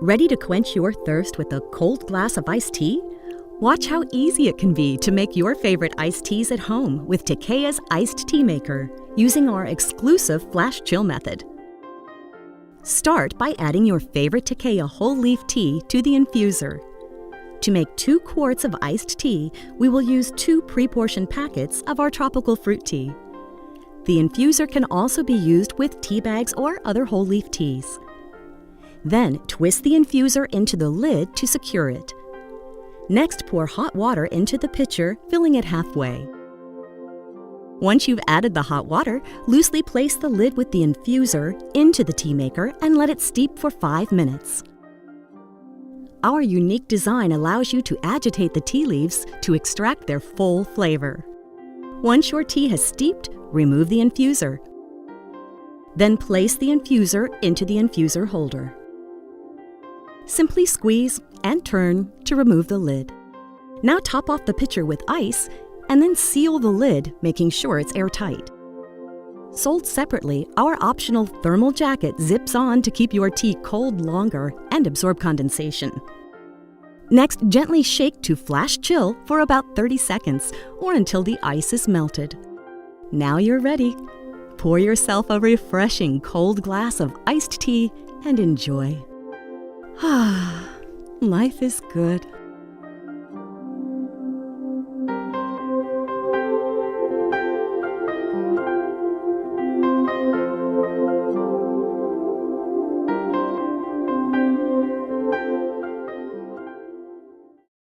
Ready to quench your thirst with a cold glass of iced tea? Watch how easy it can be to make your favorite iced teas at home with Takeya's Iced Tea Maker using our exclusive Flash Chill method. Start by adding your favorite Takeya whole leaf tea to the infuser. To make 2 quarts of iced tea, we will use 2 pre-portioned packets of our tropical fruit tea. The infuser can also be used with tea bags or other whole leaf teas. Then twist the infuser into the lid to secure it. Next, pour hot water into the pitcher, filling it halfway. Once you've added the hot water, loosely place the lid with the infuser into the tea maker and let it steep for 5 minutes. Our unique design allows you to agitate the tea leaves to extract their full flavor. Once your tea has steeped, remove the infuser. Then place the infuser into the infuser holder. Simply squeeze and turn to remove the lid. Now top off the pitcher with ice and then seal the lid, making sure it's airtight. Sold separately, our optional thermal jacket zips on to keep your tea cold longer and absorb condensation. Next, gently shake to flash chill for about 30 seconds or until the ice is melted. Now you're ready. Pour yourself a refreshing cold glass of iced tea and enjoy. Life is good.